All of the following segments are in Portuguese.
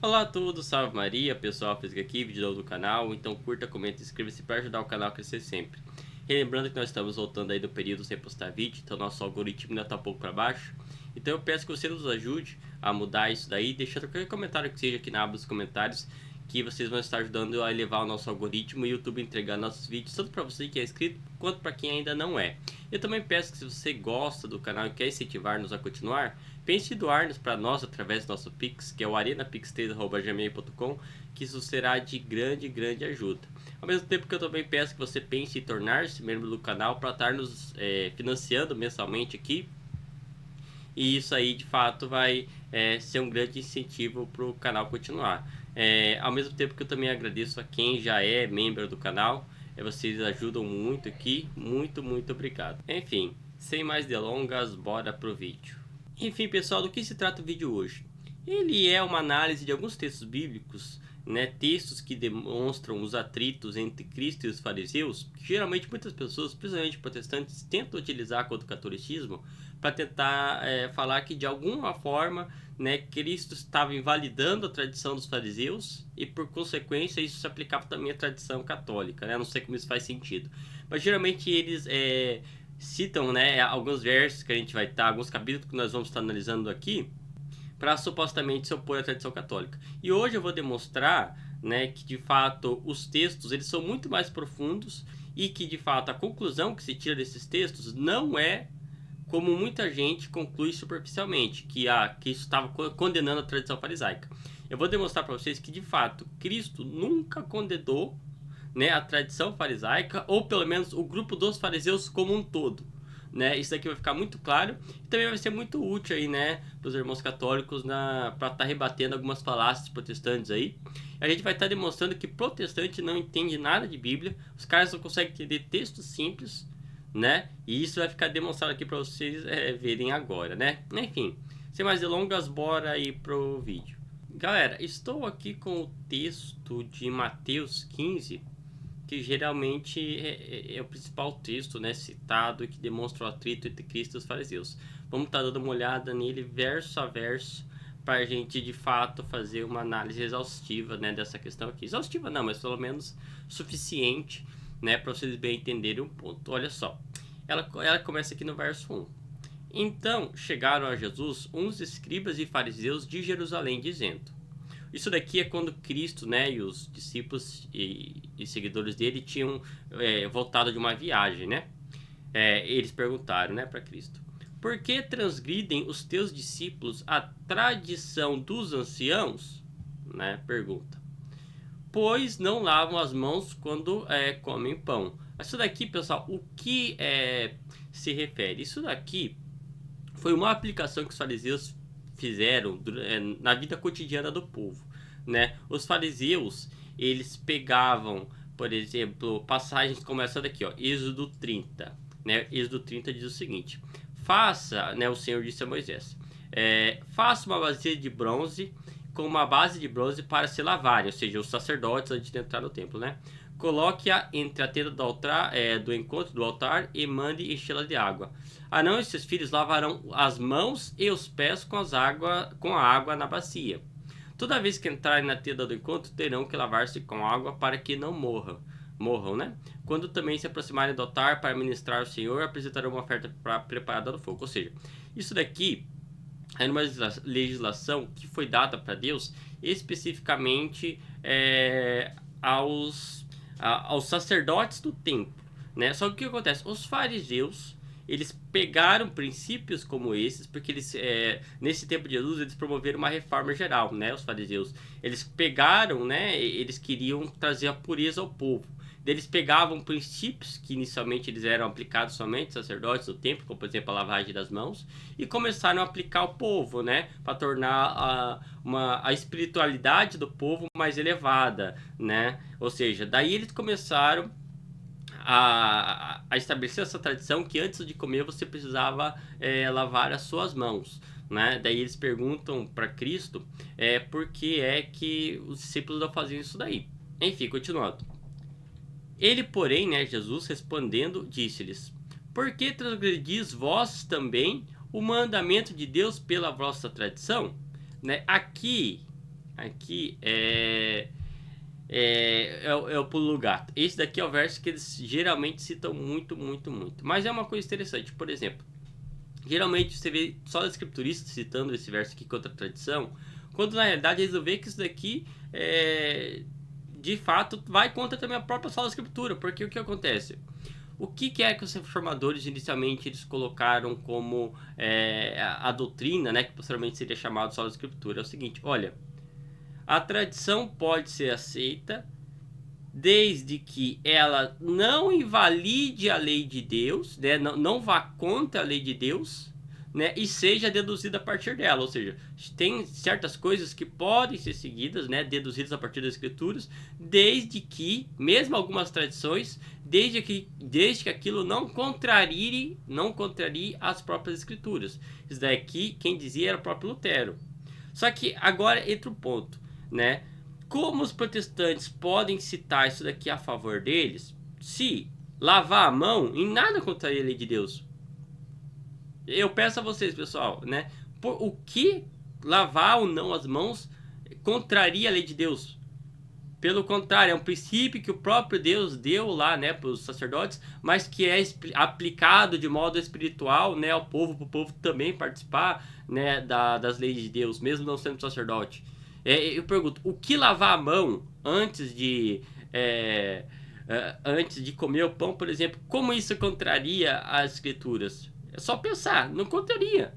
Olá a todos, salve Maria, pessoal, Física aqui, vídeo novo do canal, então curta, comenta e inscreva-se para ajudar o canal a crescer sempre. Relembrando que nós estamos voltando aí do período sem postar vídeo, então nosso algoritmo ainda está um pouco para baixo, então eu peço que você nos ajude a mudar isso daí, deixando qualquer comentário que seja aqui na aba dos comentários, que vocês vão estar ajudando a elevar o nosso algoritmo e o YouTube entregar nossos vídeos, tanto para você que é inscrito, quanto para quem ainda não é. Eu também peço que se você gosta do canal e quer incentivar-nos a continuar, pense em doar-nos para nós através do nosso Pix, que é o arenapix3@gmail.com, que isso será de grande ajuda. Ao mesmo tempo que eu também peço que você pense em tornar-se membro do canal para estar nos financiando mensalmente aqui. E isso aí de fato vai ser um grande incentivo para o canal continuar. Ao mesmo tempo que eu também agradeço a quem já é membro do canal. Vocês ajudam muito aqui, muito obrigado. Enfim, sem mais delongas, bora pro vídeo. Enfim, pessoal, do que se trata o vídeo hoje? Ele é uma análise de alguns textos bíblicos, né, textos que demonstram os atritos entre Cristo e os fariseus, que geralmente muitas pessoas, principalmente protestantes, tentam utilizar contra o catolicismo para tentar falar que de alguma forma, né, Cristo estava invalidando a tradição dos fariseus e por consequência isso se aplicava também à tradição católica, né? Não sei como isso faz sentido, mas geralmente eles citam, né, alguns versos que a gente vai estar, alguns capítulos que nós vamos estar analisando aqui, para supostamente se opor à tradição católica. E hoje eu vou demonstrar, né, que de fato os textos eles são muito mais profundos e que de fato a conclusão que se tira desses textos não é como muita gente conclui superficialmente, que isso estava condenando a tradição farisaica. Eu vou demonstrar para vocês que de fato Cristo nunca condenou, né, a tradição farisaica, ou pelo menos o grupo dos fariseus como um todo. Né, isso daqui vai ficar muito claro e também vai ser muito útil aí, né, para os irmãos católicos para estar rebatendo algumas falácias protestantes aí. A gente vai estar demonstrando que protestante não entende nada de Bíblia, os caras não conseguem entender textos simples, né, e isso vai ficar demonstrado aqui para vocês verem agora, né. Enfim, sem mais delongas, bora aí pro vídeo. Galera, estou aqui com o texto de Mateus 15, que geralmente é o principal texto, né, citado e que demonstra o atrito entre Cristo e os fariseus. Vamos estar dando uma olhada nele verso a verso para a gente de fato fazer uma análise exaustiva, né, dessa questão aqui. Exaustiva não, mas pelo menos suficiente, né, para vocês bem entenderem um ponto. Olha só, ela começa aqui no verso 1. Então chegaram a Jesus uns escribas e fariseus de Jerusalém, dizendo... Isso daqui é quando Cristo, né, e os discípulos e seguidores dele tinham voltado de uma viagem, né? Eles perguntaram, né, para Cristo: por que transgridem os teus discípulos a tradição dos anciãos? Né? Pergunta. Pois não lavam as mãos quando comem pão. Isso daqui, pessoal, o que se refere? Isso daqui foi uma aplicação que os fariseus fizeram na vida cotidiana do povo, né? Os fariseus, eles pegavam, por exemplo, passagens como essa daqui, ó, Êxodo 30, né? Êxodo 30 diz o seguinte: faça, né, o Senhor disse a Moisés, faça uma vasilha de bronze com uma base de bronze para se lavarem, ou seja, os sacerdotes antes de entrar no templo, né? Coloque-a entre a tenda do altar, do encontro do altar, e mande enchê-la de água. Arão e seus filhos lavarão as mãos e os pés com a água na bacia. Toda vez que entrarem na tenda do encontro, terão que lavar-se com água para que não morram, né? Quando também se aproximarem do altar para ministrar ao Senhor, apresentarão uma oferta preparada no fogo. Ou seja, isso daqui é uma legislação que foi dada para Deus especificamente aos sacerdotes do templo, né? Só que o que acontece? Os fariseus, eles pegaram princípios como esses, porque eles, nesse tempo de Jesus, eles promoveram uma reforma geral, né? Os fariseus, eles pegaram, né? Eles queriam trazer a pureza ao povo. Eles pegavam princípios que inicialmente eles eram aplicados somente aos sacerdotes do templo, como por exemplo a lavagem das mãos, e começaram a aplicar ao povo, né, para tornar a espiritualidade do povo mais elevada, né? Ou seja, daí eles começaram a estabelecer essa tradição que antes de comer você precisava lavar as suas mãos, né? Daí eles perguntam para Cristo por que é que os discípulos não faziam isso daí. Enfim, continuando. Ele, porém, né, Jesus respondendo, disse-lhes: por que transgredis vós também o mandamento de Deus pela vossa tradição? Né? Aqui aqui é o pulo do gato. Esse daqui é o verso que eles geralmente citam muito. Mas é uma coisa interessante. Por exemplo, geralmente você vê só os escrituristas citando esse verso aqui contra a tradição, quando na realidade eles vão ver que isso daqui de fato vai contra também a própria sola escritura. Porque o que acontece? O que é que os reformadores inicialmente eles colocaram como a doutrina, né, que posteriormente seria chamado sola escritura? É o seguinte: olha, a tradição pode ser aceita desde que ela não invalide a lei de Deus, né? Não vá contra a lei de Deus, né? E seja deduzida a partir dela. Ou seja, tem certas coisas que podem ser seguidas, né? Deduzidas a partir das escrituras, desde que, mesmo algumas tradições, desde que aquilo não contrarie as próprias escrituras. Isso daqui, quem dizia era o próprio Lutero. Só que agora entra um ponto, né? Como os protestantes podem citar isso daqui a favor deles, se lavar a mão em nada contraria a lei de Deus? Eu peço a vocês, pessoal, né? Por o que lavar ou não as mãos contraria a lei de Deus? Pelo contrário, é um princípio que o próprio Deus deu lá, né, para os sacerdotes, mas que é aplicado de modo espiritual, né, ao povo, para o povo também participar, né, das leis de Deus, mesmo não sendo sacerdote. Eu pergunto, o que lavar a mão antes de comer o pão, por exemplo, como isso contraria as escrituras? É só pensar, não contraria.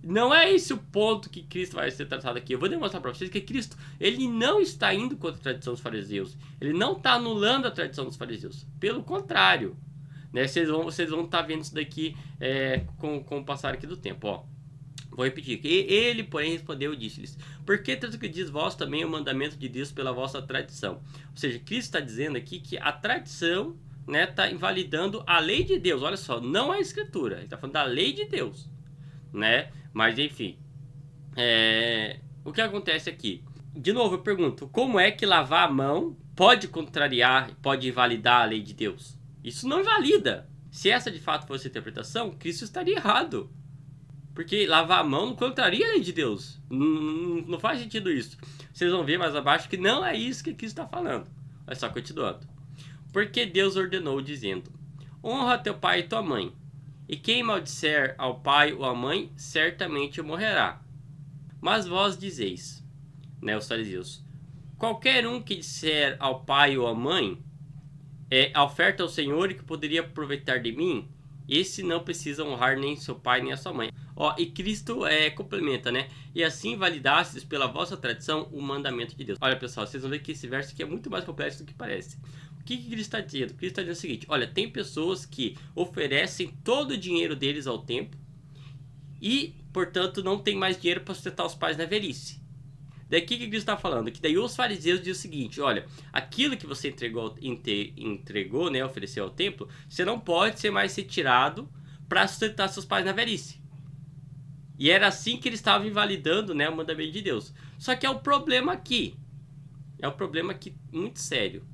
Não é esse o ponto que Cristo vai ser tratado aqui. Eu vou demonstrar para vocês que Cristo, ele não está indo contra a tradição dos fariseus. Ele não está anulando a tradição dos fariseus. Pelo contrário, né? Vocês vão estar vendo isso daqui com o passar aqui do tempo, ó. Vou repetir. Ele, porém, respondeu e disse-lhes: por que tanto que diz vós também o mandamento de Deus pela vossa tradição? Ou seja, Cristo está dizendo aqui que a tradição, né, está invalidando a lei de Deus. Olha só, não a escritura. Ele está falando da lei de Deus, né? Mas, enfim. O que acontece aqui? De novo, eu pergunto: como é que lavar a mão pode contrariar, pode invalidar a lei de Deus? Isso não invalida. Se essa de fato fosse a interpretação, Cristo estaria errado. Porque lavar a mão não contraria a lei de Deus. Não faz sentido isso. Vocês vão ver mais abaixo que não é isso que Cristo está falando. Olha só, continuando. Porque Deus ordenou, dizendo: honra teu pai e tua mãe, e quem maldisser ao pai ou à mãe, certamente morrerá. Mas vós dizeis, né, os fariseus, qualquer um que disser ao pai ou à mãe, a oferta ao Senhor e que poderia aproveitar de mim, esse não precisa honrar nem seu pai nem a sua mãe. Ó, e Cristo complementa, né? E assim validastes pela vossa tradição o mandamento de Deus. Olha, pessoal, vocês vão ver que esse verso aqui é muito mais complexo do que parece. O que Cristo está dizendo? Cristo está dizendo o seguinte: olha, tem pessoas que oferecem todo o dinheiro deles ao templo e, portanto, não tem mais dinheiro para sustentar os pais na velhice. Daí o que Cristo está falando? Que daí os fariseus dizem o seguinte: olha, aquilo que você entregou, né, ofereceu ao templo, você não pode ser mais retirado para sustentar seus pais na velhice. E era assim que eles estavam invalidando, né, o mandamento de Deus. Só que é o problema aqui. É um problema aqui muito sério.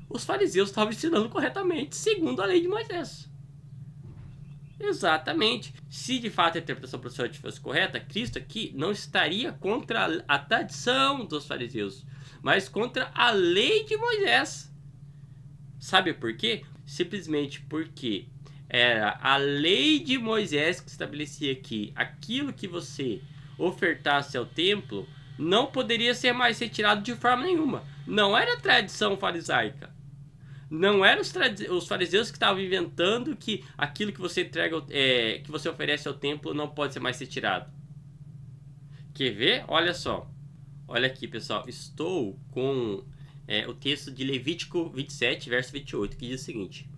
Os fariseus estavam ensinando corretamente, segundo a lei de Moisés. Exatamente. Se de fato a interpretação professora fosse correta, Cristo aqui não estaria contra a tradição dos fariseus, mas contra a lei de Moisés. Sabe por quê? Simplesmente porque era a lei de Moisés que estabelecia que aquilo que você ofertasse ao templo não poderia ser mais retirado de forma nenhuma. Não era tradição farisaica. Não eram os fariseus que estavam inventando que aquilo que você entrega, que você oferece ao templo não pode ser mais retirado. Quer ver? Olha só. Olha aqui, pessoal. Estou com o texto de Levítico 27, verso 28, que diz o seguinte: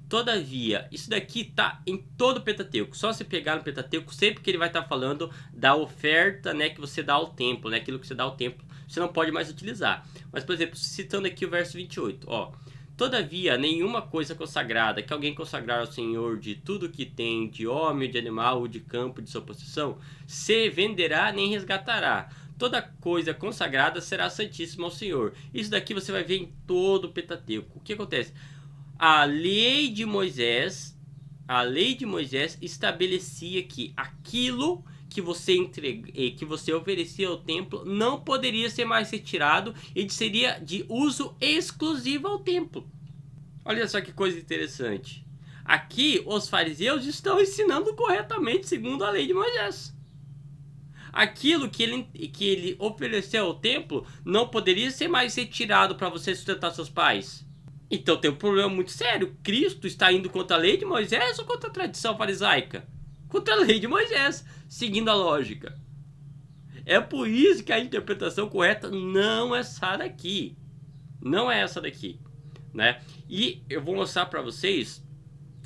todavia, isso daqui está em todo o Pentateuco. Só se pegar no Pentateuco, sempre que ele vai estar falando da oferta, né, que você dá ao templo, né, aquilo que você dá ao templo, você não pode mais utilizar. Mas, por exemplo, citando aqui o verso 28, ó: todavia, nenhuma coisa consagrada que alguém consagrar ao Senhor de tudo que tem, de homem, de animal, ou de campo, de sua possessão, se venderá nem resgatará. Toda coisa consagrada será santíssima ao Senhor. Isso daqui você vai ver em todo o Pentateuco. O que acontece? A lei de Moisés estabelecia que aquilo que você oferecia ao templo não poderia ser mais retirado e seria de uso exclusivo ao templo. Olha só que coisa interessante. Aqui os fariseus estão ensinando corretamente segundo a lei de Moisés. Aquilo que ele ofereceu ao templo não poderia ser mais retirado para você sustentar seus pais. Então tem um problema muito sério. Cristo está indo contra a lei de Moisés ou contra a tradição farisaica? Contra a lei de Moisés, seguindo a lógica. É por isso que a interpretação correta não é essa daqui. Não é essa daqui, né? E eu vou mostrar para vocês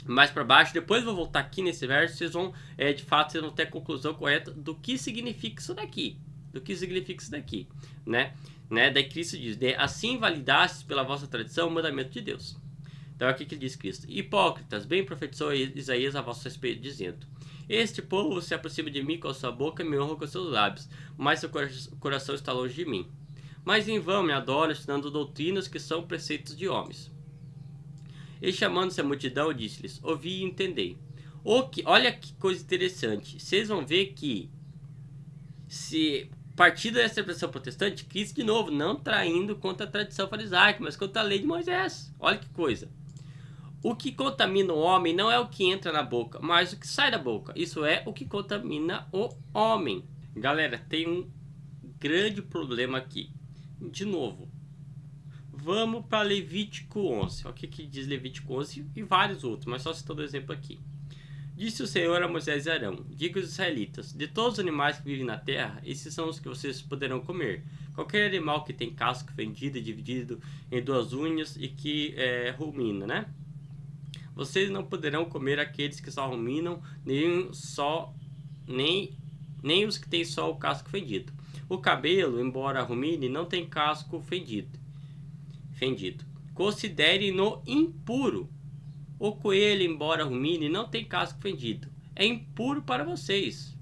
mais para baixo, depois eu vou voltar aqui nesse verso, vocês vão, de fato, vocês vão ter a conclusão correta do que significa isso daqui. Né? Daí Cristo diz, assim validastes pela vossa tradição o mandamento de Deus. Então aqui que diz Cristo: hipócritas, bem profetizou Isaías a vosso respeito, dizendo: este povo se aproxima de mim com a sua boca e me honra com os seus lábios, mas seu coração está longe de mim. Mas em vão me adoram, ensinando doutrinas que são preceitos de homens. E chamando-se a multidão, disse-lhes: ouvi e entendei. Olha que coisa interessante. Vocês vão ver que, se partindo dessa interpretação protestante, Cristo de novo não traindo contra a tradição farisaica, mas contra a lei de Moisés. Olha que coisa. O que contamina o homem não é o que entra na boca, mas o que sai da boca. Isso é o que contamina o homem. Galera, tem um grande problema aqui. De novo, vamos para Levítico 11. Olha o que diz Levítico 11 e vários outros, mas só citando um exemplo aqui. Disse o Senhor a Moisés e Arão: diga aos israelitas, de todos os animais que vivem na terra, esses são os que vocês poderão comer. Qualquer animal que tem casco fendido e dividido em duas unhas e que rumina, né? Vocês não poderão comer aqueles que só ruminam, nem os que têm só o casco fendido. O cabelo, embora rumine, não tem casco fendido. Considere-no impuro. O coelho, embora rumine, não tem casco fendido. É impuro para vocês.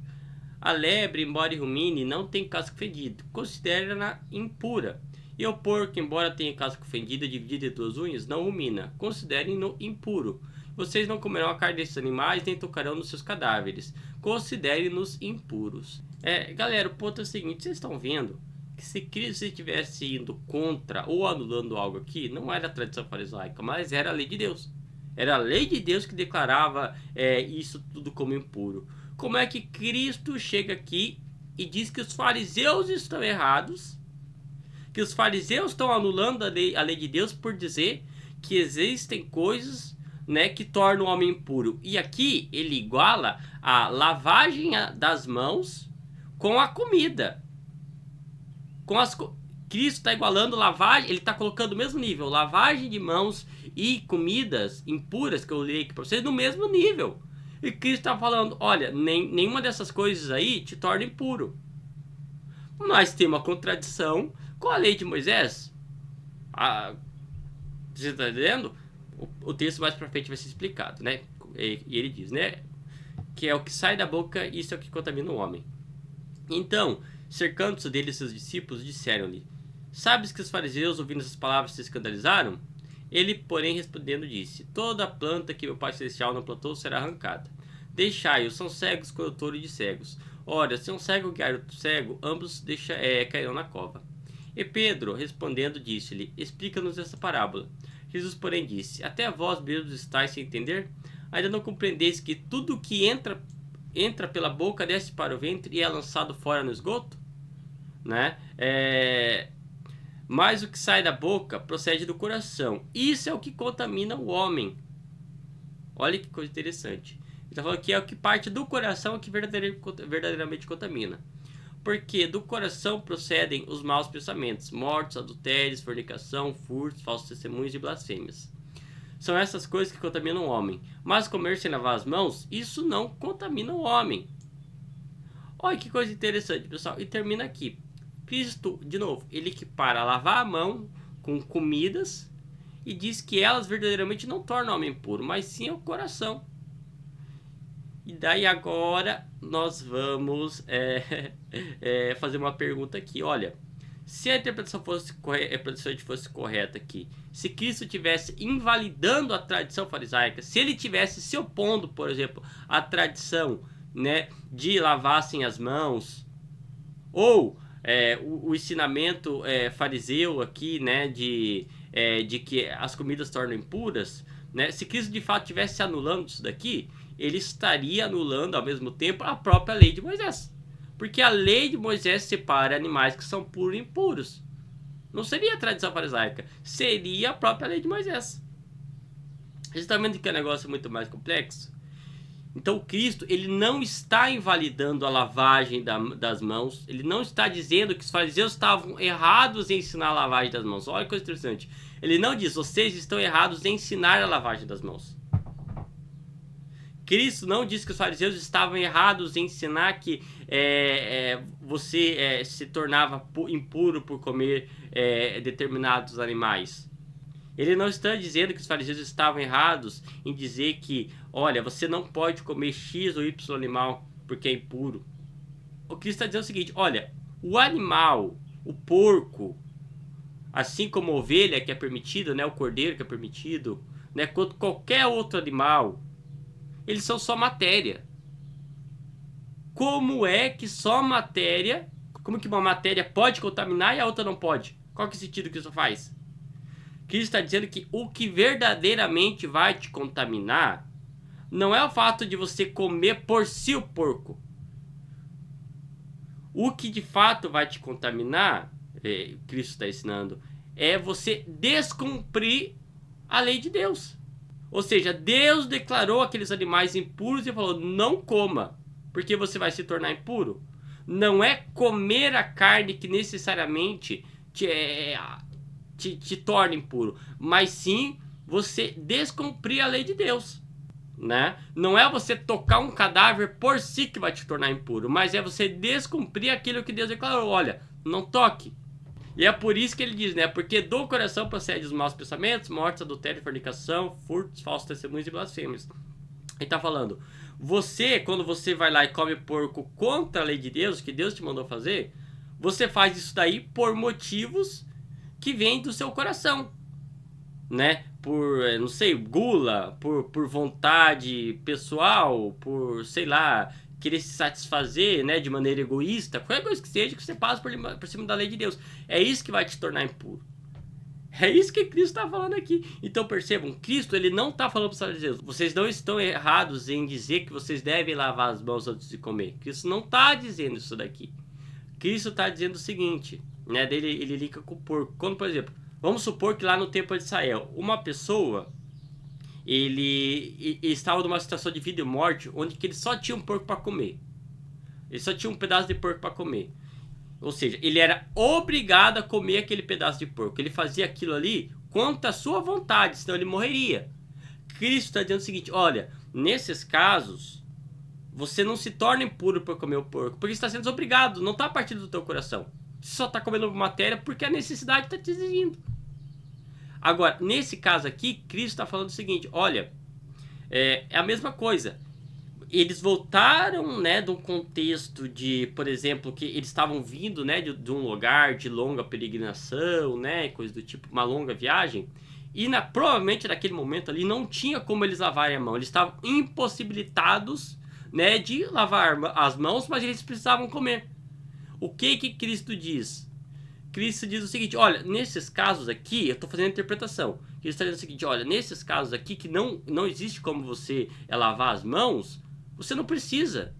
A lebre, embora rumine, não tem casco fendido. Considere-na impura. E o porco, embora tenha casco fendido e dividido em duas unhas, não rumina. Considerem-no impuro. Vocês não comerão a carne desses animais, nem tocarão nos seus cadáveres. Considerem-nos impuros. Galera, o ponto é o seguinte: vocês estão vendo que se Cristo estivesse indo contra ou anulando algo aqui, não era a tradição farisaica, mas era a lei de Deus. Era a lei de Deus que declarava isso tudo como impuro. Como é que Cristo chega aqui e diz que os fariseus estão errados? Que os fariseus estão anulando a lei de Deus por dizer que existem coisas, né, que tornam o homem impuro. E aqui ele iguala a lavagem das mãos com a comida. Cristo está igualando lavagem, ele está colocando no mesmo nível, lavagem de mãos e comidas impuras, que eu li aqui para vocês, no mesmo nível. E Cristo está falando: olha, nenhuma dessas coisas aí te torna impuro. Mas tem uma contradição com a lei de Moisés. Você está entendendo? O texto mais para frente vai ser explicado, né? E ele diz, né, que é o que sai da boca, isso é o que contamina o homem. Então, cercando-se dele, seus discípulos disseram-lhe: sabes que os fariseus, ouvindo essas palavras, se escandalizaram? Ele, porém, respondendo, disse: toda planta que meu Pai Celestial não plantou será arrancada. Deixai-os, são cegos, condutores de cegos. Ora, se um cego guiar outro cego, ambos cairão na cova. E Pedro, respondendo, disse-lhe: explica-nos essa parábola. Jesus, porém, disse: até vós mesmos estáis sem entender? Ainda não compreendeis que tudo que entra pela boca, desce para o ventre e é lançado fora no esgoto? Né? Mas o que sai da boca procede do coração. Isso é o que contamina o homem. Olha que coisa interessante. Ele está falando que é o que parte do coração que verdadeiramente contamina. Porque do coração procedem os maus pensamentos: mortes, adultérios, fornicação, furtos, falsos testemunhos e blasfêmias. São essas coisas que contaminam o homem. Mas comer sem lavar as mãos, isso não contamina o homem. Olha que coisa interessante, pessoal. E termina aqui. Cristo, de novo, ele equipara lavar a mão com comidas e diz que elas verdadeiramente não tornam o homem puro, mas sim o coração. E daí agora nós vamos fazer uma pergunta aqui. Olha, se a interpretação fosse correta aqui, se Cristo estivesse invalidando a tradição farisaica, se ele estivesse se opondo, por exemplo, à tradição, né, de lavassem as mãos, ou o ensinamento fariseu aqui, né, de que as comidas tornam impuras, né, se Cristo de fato estivesse anulando isso daqui, ele estaria anulando ao mesmo tempo a própria lei de Moisés. Porque a lei de Moisés separa animais que são puros e impuros. Não seria a tradição farisaica, seria a própria lei de Moisés. Vocês estão vendo que é um negócio muito mais complexo? Então Cristo, ele não está invalidando a lavagem das mãos, ele não está dizendo que os fariseus estavam errados em ensinar a lavagem das mãos. Olha que coisa interessante. Ele não diz, vocês estão errados em ensinar a lavagem das mãos. Cristo não diz que os fariseus estavam errados em ensinar que você se tornava impuro por comer determinados animais. Ele não está dizendo que os fariseus estavam errados em dizer que, olha, você não pode comer X ou Y animal porque é impuro. O Cristo está dizendo o seguinte, olha, o animal, o porco, assim como a ovelha que é permitida, né, o cordeiro que é permitido, né, quanto qualquer outro animal, eles são só matéria. Como é que só matéria, como que uma matéria pode contaminar e a outra não pode? Qual que é o sentido que isso faz? Cristo está dizendo que o que verdadeiramente vai te contaminar não é o fato de você comer por si o porco. O que de fato vai te contaminar, Cristo está ensinando, é você descumprir a lei de Deus. Ou seja, Deus declarou aqueles animais impuros e falou, não coma, porque você vai se tornar impuro. Não é comer a carne que necessariamente te torna impuro, mas sim você descumprir a lei de Deus, né? Não é você tocar um cadáver por si que vai te tornar impuro, mas é você descumprir aquilo que Deus declarou. Olha, não toque. E é por isso que ele diz, né? Porque do coração procede os maus pensamentos, mortes, adultério, fornicação, furtos, falsos testemunhos e blasfêmias. Ele tá falando, você, quando você vai lá e come porco contra a lei de Deus, que Deus te mandou fazer, você faz isso daí por motivos que vêm do seu coração, né? Por, não sei, gula, por vontade pessoal, por, sei lá, querer se satisfazer, né, de maneira egoísta, qualquer coisa que seja, que você passa por cima da lei de Deus. É isso que vai te tornar impuro. É isso que Cristo está falando aqui. Então percebam, Cristo, ele não está falando para os fariseus, vocês não estão errados em dizer que vocês devem lavar as mãos antes de comer. Cristo não está dizendo isso daqui. Cristo está dizendo o seguinte, né, ele liga com o porco. Quando, por exemplo, vamos supor que lá no templo de Israel, uma pessoa, ele estava numa situação de vida e morte, onde que ele só tinha um porco para comer. Ele só tinha um pedaço de porco para comer. Ou seja, ele era obrigado a comer aquele pedaço de porco. Ele fazia aquilo ali contra a sua vontade, senão ele morreria. Cristo está dizendo o seguinte, olha, nesses casos, você não se torna impuro por comer o porco, porque está sendo obrigado, não está a partir do teu coração. Você só está comendo matéria porque a necessidade está te exigindo. Agora, nesse caso aqui, Cristo está falando o seguinte, olha, é a mesma coisa. Eles voltaram, né, de um contexto de, por exemplo, que eles estavam vindo, né, de um lugar de longa peregrinação, né, coisa do tipo, uma longa viagem, e provavelmente naquele momento ali não tinha como eles lavarem a mão, eles estavam impossibilitados, né, de lavar as mãos, mas eles precisavam comer. O que Cristo diz? Cristo diz o seguinte, olha, nesses casos aqui, eu estou fazendo a interpretação, Cristo está dizendo o seguinte, olha, nesses casos aqui que não existe como você lavar as mãos, você não precisa.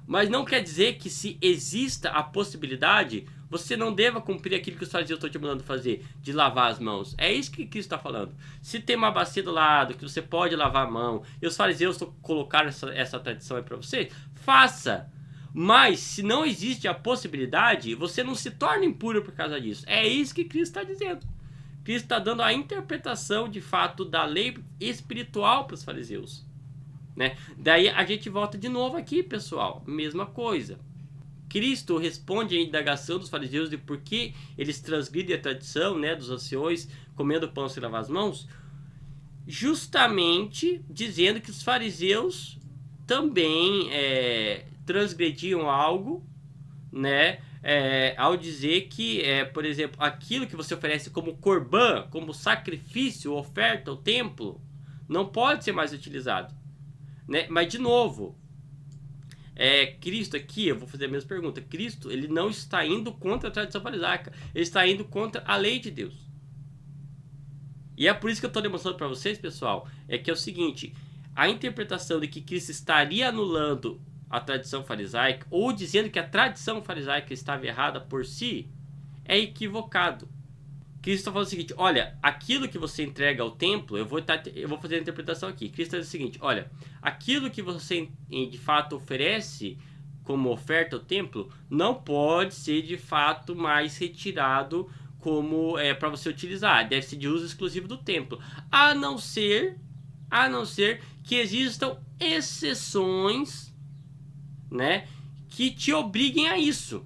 Mas não quer dizer que se exista a possibilidade, você não deva cumprir aquilo que os fariseus estão te mandando fazer, de lavar as mãos. É isso que Cristo está falando. Se tem uma bacia do lado, que você pode lavar a mão, e os fariseus colocaram essa tradição aí para você, faça. Mas se não existe a possibilidade, você não se torna impuro por causa disso. É isso que Cristo está dizendo. Cristo está dando a interpretação de fato da lei espiritual para os fariseus, né? Daí a gente volta de novo aqui, pessoal, mesma coisa. Cristo responde à indagação dos fariseus de por que eles transgridem a tradição, né, dos anciões comendo pão sem lavar as mãos, justamente dizendo que os fariseus também transgrediam algo, né, ao dizer que, por exemplo, aquilo que você oferece como corban, como sacrifício, oferta ao templo, não pode ser mais utilizado. Né? Mas, de novo, Cristo aqui, eu vou fazer a mesma pergunta. Cristo, ele não está indo contra a tradição farisaica, ele está indo contra a lei de Deus. E é por isso que eu estou demonstrando para vocês, pessoal, que é o seguinte: a interpretação de que Cristo estaria anulando a tradição farisaica, ou dizendo que a tradição farisaica estava errada por si, é equivocado. Cristo está falando o seguinte: olha, aquilo que você entrega ao templo, eu vou fazer a interpretação aqui. Cristo diz o seguinte: olha, aquilo que você de fato oferece como oferta ao templo, não pode ser de fato mais retirado como para você utilizar. Deve ser de uso exclusivo do templo, a não ser que existam exceções, né, que te obriguem a isso.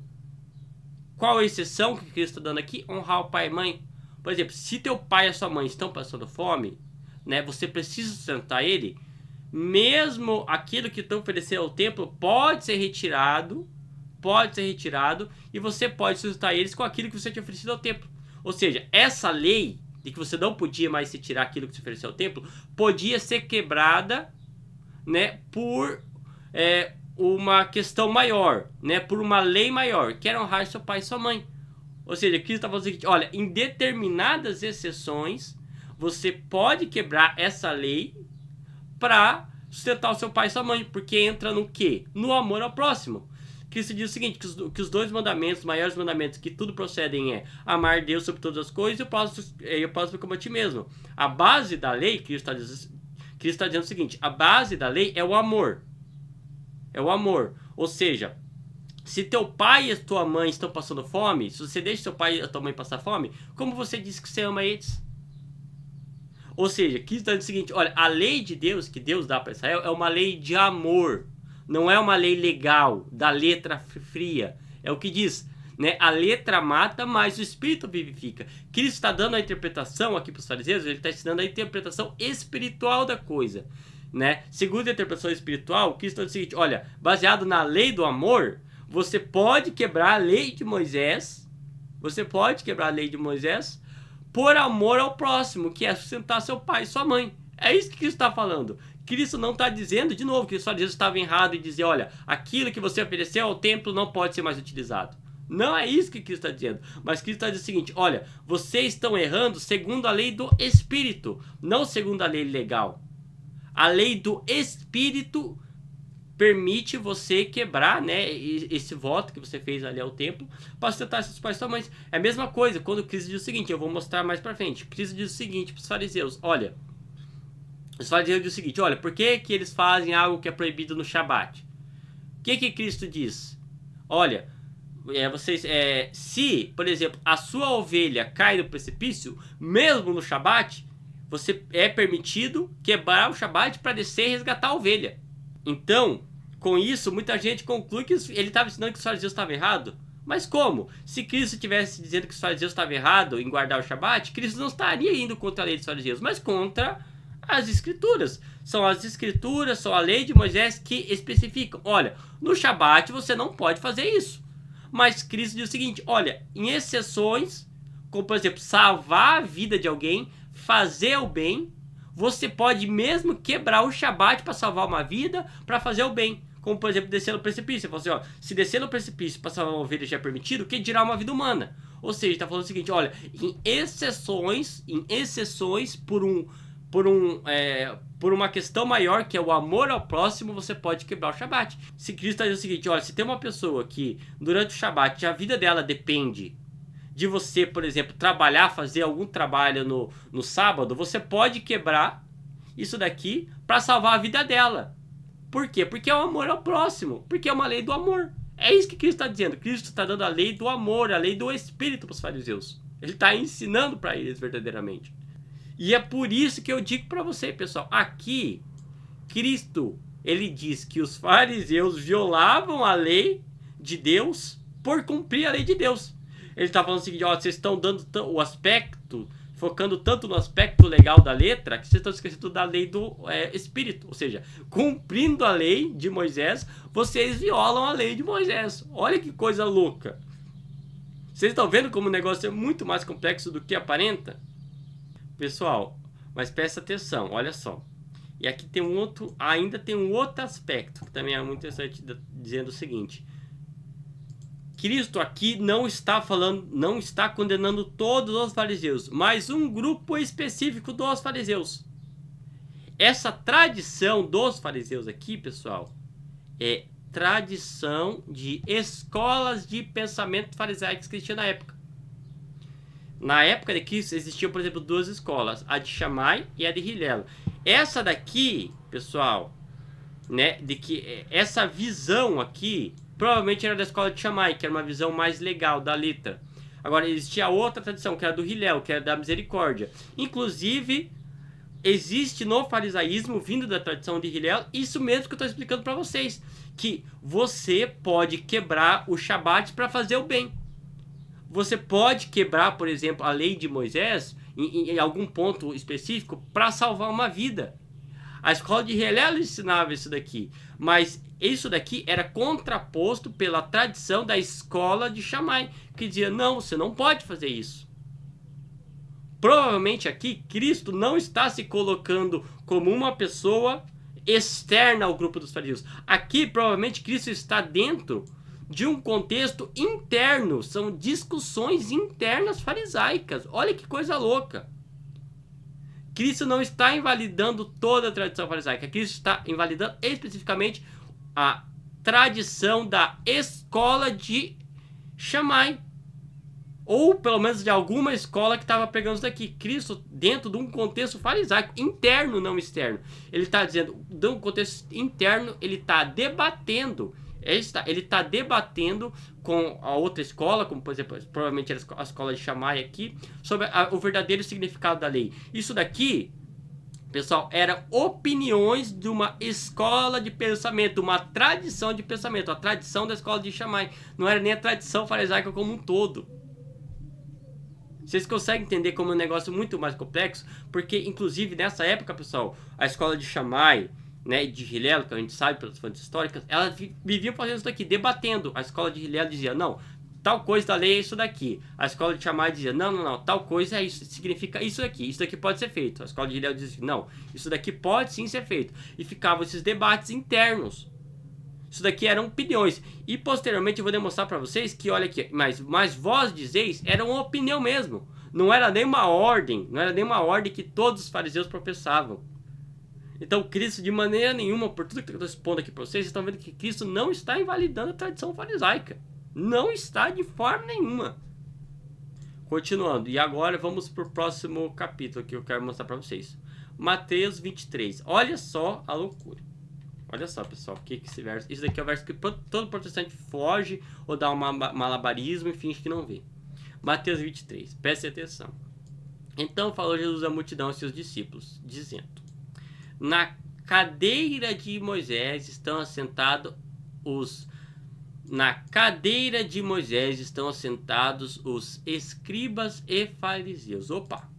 Qual a exceção que Cristo está dando aqui? Honrar o pai e mãe. Por exemplo, se teu pai e a sua mãe estão passando fome, né, você precisa sustentar ele, mesmo aquilo que tu ofereceu ao templo pode ser retirado, e você pode sustentar eles com aquilo que você tinha oferecido ao templo. Ou seja, essa lei de que você não podia mais se tirar aquilo que você ofereceu ao templo, podia ser quebrada, né, por uma questão maior, né, por uma lei maior, que era honrar seu pai e sua mãe. Ou seja, Cristo está falando o seguinte: olha, em determinadas exceções, você pode quebrar essa lei para sustentar o seu pai e sua mãe, porque entra no quê? No amor ao próximo. Cristo diz o seguinte: que os dois mandamentos, os maiores mandamentos que tudo procedem amar Deus sobre todas as coisas e o próximo como a ti mesmo. A base da lei, Cristo está dizendo o seguinte: a base da lei é o amor. É o amor. Ou seja, se teu pai e a tua mãe estão passando fome, se você deixa teu pai e a tua mãe passar fome, como você diz que você ama eles? Ou seja, Cristo está dizendo o seguinte: olha, a lei de Deus, que Deus dá para Israel, é uma lei de amor. Não é uma lei legal, da letra fria. É o que diz, né? A letra mata, mas o espírito vivifica. Cristo está dando a interpretação aqui para os fariseus, ele está ensinando a interpretação espiritual da coisa, né? Segundo a interpretação espiritual, Cristo diz o seguinte: olha, baseado na lei do amor, você pode quebrar a lei de Moisés, por amor ao próximo, que é sustentar seu pai e sua mãe. É isso que Cristo está falando. Cristo não está dizendo, de novo, que os fariseus estavam errados e dizer: olha, aquilo que você ofereceu ao templo não pode ser mais utilizado. Não é isso que Cristo está dizendo. Mas Cristo está dizendo o seguinte: olha, vocês estão errando segundo a lei do Espírito, não segundo a lei legal. A lei do Espírito permite você quebrar, né, esse voto que você fez ali ao templo para sustentar seus pais e suas mães. É a mesma coisa quando Cristo diz o seguinte, eu vou mostrar mais para frente. Cristo diz o seguinte para os fariseus: olha, os fariseus dizem o seguinte: olha, por que eles fazem algo que é proibido no Shabat? O que Cristo diz? Olha, se, por exemplo, a sua ovelha cai no precipício, mesmo no Shabat, você é permitido quebrar o Shabat para descer e resgatar a ovelha. Então, com isso, muita gente conclui que ele estava ensinando que os fariseus estavam errados. Mas como? Se Cristo estivesse dizendo que os fariseus estavam errados em guardar o Shabat, Cristo não estaria indo contra a lei dos fariseus, mas contra as Escrituras. São as Escrituras, são a lei de Moisés que especificam: olha, no Shabat você não pode fazer isso. Mas Cristo diz o seguinte: olha, em exceções, como por exemplo, salvar a vida de alguém, fazer o bem, você pode mesmo quebrar o Shabat para salvar uma vida, para fazer o bem. Como por exemplo, descer no precipício. Você fala assim: ó, se descer no precipício para salvar uma ovelha já é permitido, o que dirá uma vida humana? Ou seja, está falando o seguinte: olha, em exceções, por uma questão maior, que é o amor ao próximo, você pode quebrar o Shabat. Se Cristo está dizendo o seguinte: olha, se tem uma pessoa que durante o Shabat a vida dela depende de você, por exemplo, trabalhar, fazer algum trabalho no sábado, você pode quebrar isso daqui para salvar a vida dela. Por quê? Porque é o amor ao próximo, porque é uma lei do amor. É isso que Cristo está dizendo. Cristo está dando a lei do amor, a lei do Espírito para os fariseus. Ele está ensinando para eles verdadeiramente. E é por isso que eu digo para você, pessoal, aqui, Cristo, ele diz que os fariseus violavam a lei de Deus por cumprir a lei de Deus. Ele está falando o seguinte: ó, vocês estão dando o aspecto, focando tanto no aspecto legal da letra, que vocês estão esquecendo da lei do Espírito. Ou seja, cumprindo a lei de Moisés, vocês violam a lei de Moisés. Olha que coisa louca. Vocês estão vendo como o negócio é muito mais complexo do que aparenta? Pessoal, mas presta atenção, olha só. E aqui tem ainda tem um outro aspecto que também é muito interessante, dizendo o seguinte: Cristo aqui não está condenando todos os fariseus, mas um grupo específico dos fariseus. Essa tradição dos fariseus aqui, pessoal, é tradição de escolas de pensamento farisaicos que existiam na época. Na época de Cristo existiam, por exemplo, duas escolas, a de Shammai e a de Hillel. Essa daqui, pessoal, né, de que essa visão aqui provavelmente era da escola de Shammai, que era uma visão mais legal da letra. Agora existia outra tradição, que era do Hillel, que era da misericórdia. Inclusive, existe no farisaísmo, vindo da tradição de Hillel, isso mesmo que eu estou explicando para vocês, que você pode quebrar o Shabat para fazer o bem. Você pode quebrar, por exemplo, a lei de Moisés em algum ponto específico para salvar uma vida. A escola de Hillel ensinava isso daqui, mas isso daqui era contraposto pela tradição da escola de Shammai, que dizia, não, você não pode fazer isso. Provavelmente aqui, Cristo não está se colocando como uma pessoa externa ao grupo dos fariseus. Aqui, provavelmente, Cristo está dentro de um contexto interno. São discussões internas farisaicas. Olha que coisa louca. Cristo não está invalidando toda a tradição farisaica. Cristo está invalidando especificamente a tradição da escola de Shammai. Ou pelo menos de alguma escola que estava pegando isso daqui. Cristo, dentro de um contexto farisaico, interno, não externo. Ele está dizendo, de um contexto interno, ele está debatendo. Ele está debatendo com a outra escola, como por exemplo, provavelmente a escola de Shammai aqui, sobre o verdadeiro significado da lei. Isso daqui, pessoal, eram opiniões de uma escola de pensamento, uma tradição de pensamento, a tradição da escola de Shammai. Não era nem a tradição farisaica como um todo. Vocês conseguem entender como é um negócio muito mais complexo? Porque, inclusive, nessa época, pessoal, a escola de Shammai, né, de Hillel, que a gente sabe pelas fontes históricas, elas viviam fazendo isso daqui, debatendo. A escola de Hillel dizia, não, tal coisa da lei é isso daqui. A escola de Shammai dizia, não, tal coisa é isso, significa isso daqui pode ser feito. A escola de Hillel dizia, não, isso daqui pode sim ser feito. E ficavam esses debates internos. Isso daqui eram opiniões. E posteriormente eu vou demonstrar para vocês que, olha aqui, mas vós dizeis, era uma opinião mesmo. Não era nem uma ordem, que todos os fariseus professavam. Então Cristo, de maneira nenhuma, por tudo que eu estou expondo aqui para vocês estão vendo que Cristo não está invalidando a tradição farisaica. Não está de forma nenhuma. Continuando, e agora vamos para o próximo capítulo que eu quero mostrar para vocês. Mateus 23. Olha só a loucura. Olha só, pessoal, o que esse verso... Isso daqui é o verso que todo protestante foge ou dá um malabarismo e finge que não vê. Mateus 23, preste atenção. Então falou Jesus à multidão e seus discípulos, dizendo: na cadeira de Moisés estão assentados os escribas e fariseus. Opa!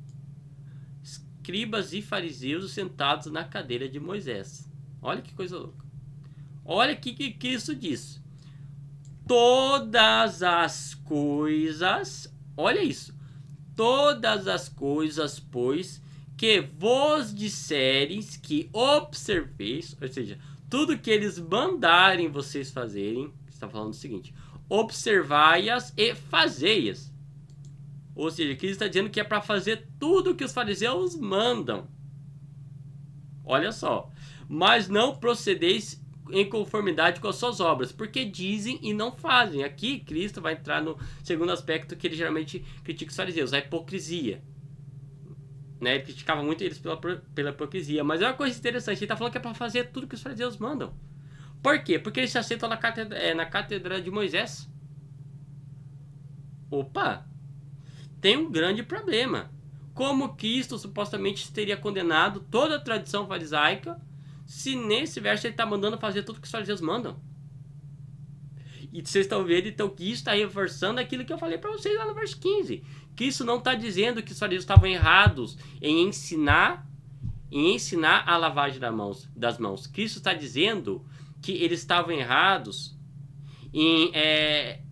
Escribas e fariseus sentados na cadeira de Moisés. Olha que coisa louca. Olha o que Cristo diz. Todas as coisas, olha isso. Todas as coisas, pois, que vos disseres que observeis, ou seja, tudo que eles mandarem vocês fazerem, está falando o seguinte: observai-as e fazei-as. Ou seja, Cristo está dizendo que é para fazer tudo que os fariseus mandam. Olha só. Mas não procedeis em conformidade com as suas obras, porque dizem e não fazem. Aqui Cristo vai entrar no segundo aspecto que ele geralmente critica os fariseus, a hipocrisia. Né? Ele criticava muito eles pela hipocrisia, mas é uma coisa interessante, ele está falando que é para fazer tudo que os fariseus mandam. Por quê? Porque eles se assentam na cátedra de Moisés. Opa! Tem um grande problema. Como Cristo supostamente teria condenado toda a tradição farisaica se nesse verso ele está mandando fazer tudo que os fariseus mandam? E vocês estão vendo então que isso está reforçando aquilo que eu falei para vocês lá no verso 15. Que isso não está dizendo que os fariseus estavam errados em ensinar a lavagem das mãos. Cristo está dizendo que eles estavam errados em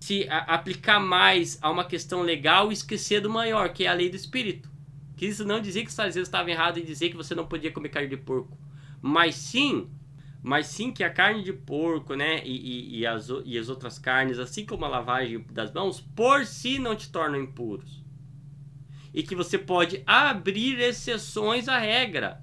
se aplicar mais a uma questão legal e esquecer do maior, que é a lei do Espírito. Cristo não dizia que os fariseus estavam errados em dizer que você não podia comer carne de porco, mas sim que a carne de porco, né, e as outras carnes, assim como a lavagem das mãos, por si não te tornam impuros. E que você pode abrir exceções à regra.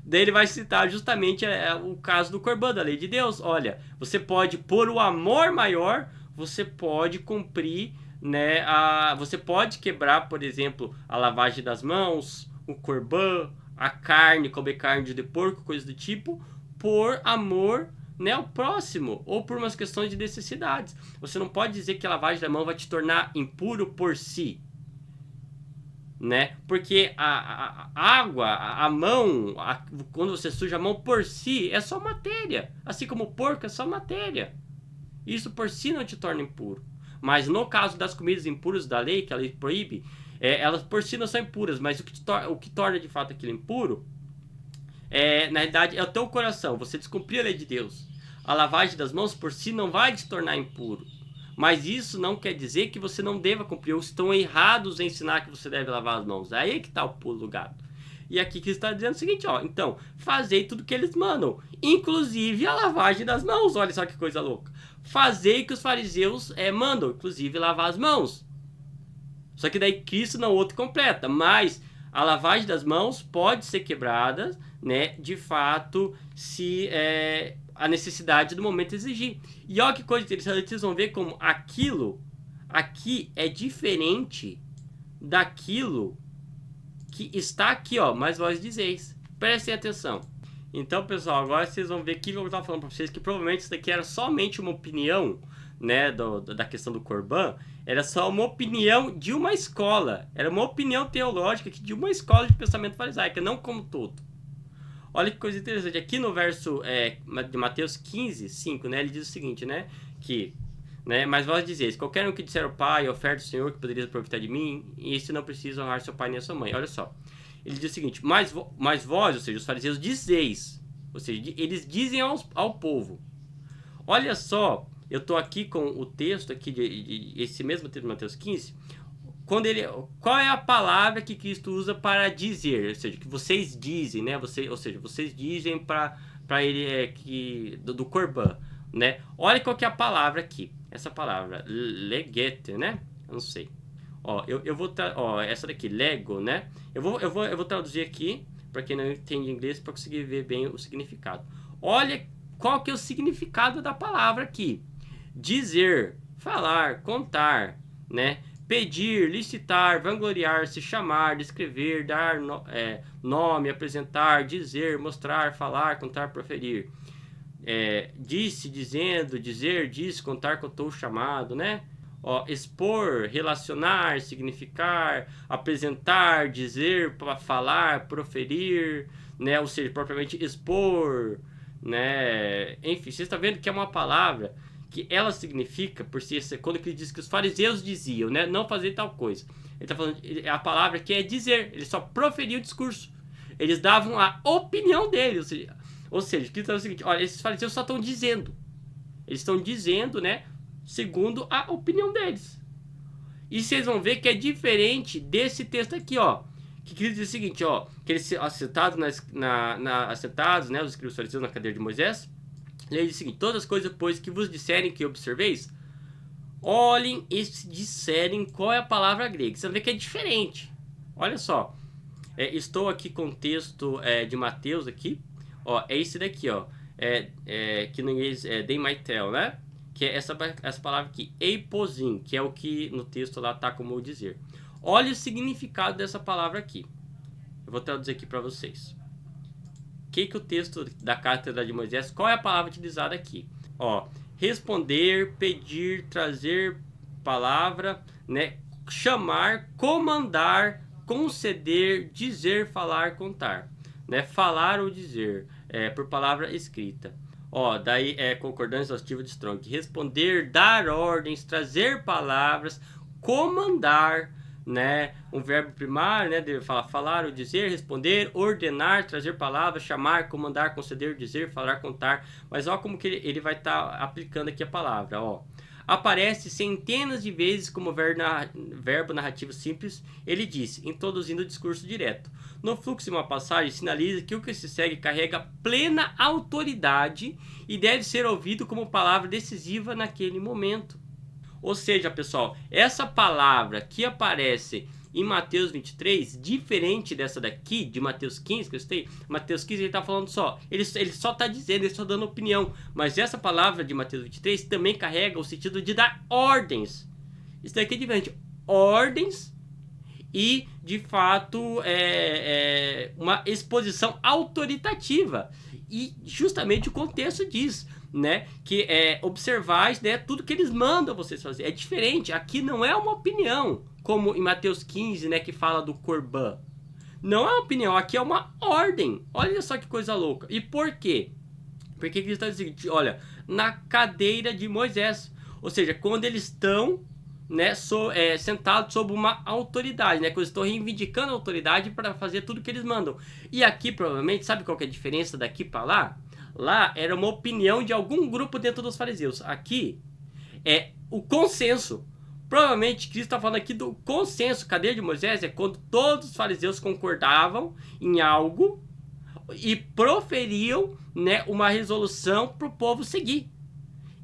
Daí ele vai citar justamente o caso do Corban, da lei de Deus. Olha, você pode, por o amor maior, você pode cumprir, né, você pode quebrar, por exemplo, a lavagem das mãos, o Corban, a carne, comer carne de porco, coisa do tipo, por amor, né, ao próximo, ou por umas questões de necessidades. Você não pode dizer que a lavagem da mão vai te tornar impuro por si. Né? Porque a água, a mão, quando você suja a mão por si, é só matéria. Assim como o porco é só matéria. Isso por si não te torna impuro. Mas no caso das comidas impuras da lei, que a lei proíbe, elas por si não são impuras, mas o que torna de fato aquilo impuro, na realidade, é o teu coração. Você descumprir a lei de Deus. A lavagem das mãos por si não vai te tornar impuro. Mas isso não quer dizer que você não deva cumprir, ou estão errados em ensinar que você deve lavar as mãos. Aí é que está o pulo do gato. E aqui que está dizendo o seguinte, ó, então, fazei tudo que eles mandam, inclusive a lavagem das mãos. Olha só que coisa louca. Fazei que os fariseus mandam, inclusive lavar as mãos. Só que daí Cristo não outro completa, mas a lavagem das mãos pode ser quebrada, né, de fato, se a necessidade do momento exigir. E olha que coisa interessante, vocês vão ver como aquilo aqui é diferente daquilo que está aqui, ó, mas vós dizeis. Prestem atenção. Então, pessoal, agora vocês vão ver que eu estava falando para vocês, que provavelmente isso daqui era somente uma opinião, né, da questão do Corban, era só uma opinião de uma escola, era uma opinião teológica de uma escola de pensamento farisaica, não como todo. Olha que coisa interessante, aqui no verso de Mateus 15, 5, né, ele diz o seguinte, né, que, né, mas vós dizeis, qualquer um que disser ao pai, oferta ao Senhor que poderia aproveitar de mim, e esse não precisa honrar seu pai nem a sua mãe. Olha só, ele diz o seguinte, mas vós, ou seja, os fariseus dizeis, ou seja, eles dizem ao povo. Olha só, eu estou aqui com o texto aqui, esse mesmo texto de Mateus 15, qual é a palavra que Cristo usa para dizer, ou seja, que vocês dizem, né? Vocês dizem para ele do Corban, né? Olha qual que é a palavra aqui. Essa palavra, legete, né? Eu não sei. Ó, eu vou essa daqui, lego, né? Eu vou traduzir aqui para quem não entende inglês para conseguir ver bem o significado. Olha qual que é o significado da palavra aqui. Dizer, falar, contar, né? Pedir, licitar, vangloriar-se, chamar, descrever, dar nome, apresentar, dizer, mostrar, falar, contar, proferir. Disse, dizendo, dizer, disse, contar, contou, chamado, né? Ó, expor, relacionar, significar, apresentar, dizer, falar, proferir, né? Ou seja, propriamente expor, né? Enfim, você está vendo que é uma palavra que ela significa, por si, quando ele diz que os fariseus diziam, né, não fazer tal coisa. Ele está falando, a palavra que é dizer, ele só proferia o discurso. Eles davam a opinião deles, ou seja, que está o seguinte, olha, esses fariseus só estão dizendo. Eles estão dizendo, né, segundo a opinião deles. E vocês vão ver que é diferente desse texto aqui, ó. Que Cristo diz o seguinte, ó, que eles assentados, assentados, né, os escribas fariseus na cadeira de Moisés, ele diz o seguinte, todas as coisas, pois, que vos disserem que observeis, olhem e disserem qual é a palavra grega. Você vai ver que é diferente. Olha só. Estou aqui com o texto de Mateus aqui. Ó, é esse daqui, ó. Que no inglês é they might tell, né? Que é essa palavra aqui, eiposim, que é o que no texto lá tá como dizer. Olha o significado dessa palavra aqui. Eu vou traduzir aqui para vocês. Que o texto da cátedra de Moisés, qual é a palavra utilizada aqui? Ó, responder, pedir, trazer palavra, né? Chamar, comandar, conceder, dizer, falar, contar, né? Falar ou dizer, por palavra escrita. Ó, daí concordância exaustiva de Strong. Responder, dar ordens, trazer palavras, comandar, né, um verbo primário, né, deve falar ou dizer, responder, ordenar, trazer palavras, chamar, comandar, conceder, dizer, falar, contar. Mas olha como que ele vai estar aplicando aqui a palavra, ó. aparece centenas de vezes como verbo narrativo simples, ele disse, introduzindo o discurso direto. No fluxo de uma passagem, sinaliza que o que se segue carrega plena autoridade e deve ser ouvido como palavra decisiva naquele momento. Ou seja, pessoal, essa palavra que aparece em Mateus 23, diferente dessa daqui, de Mateus 15, que eu citei, Mateus 15 ele está falando só, ele só está dizendo, ele está dando opinião, mas essa palavra de Mateus 23 também carrega o sentido de dar ordens. Isso daqui é diferente, ordens e, de fato, uma exposição autoritativa. E justamente o contexto diz, né, que observais, né, tudo que eles mandam vocês fazer. É diferente, aqui não é uma opinião, como em Mateus 15, né, que fala do Corban. Não é uma opinião, aqui é uma ordem. Olha só que coisa louca. E por quê? Porque Cristo está dizendo, olha, na cadeira de Moisés. Ou seja, quando eles estão, né, sentados sob uma autoridade, né, quando eles estão reivindicando a autoridade para fazer tudo que eles mandam. E aqui, provavelmente, sabe qual que é a diferença daqui para lá? Lá era uma opinião de algum grupo dentro dos fariseus. Aqui é o consenso. Provavelmente Cristo está falando aqui do consenso. Cadeira de Moisés é quando todos os fariseus concordavam em algo e proferiam, né, uma resolução para o povo seguir.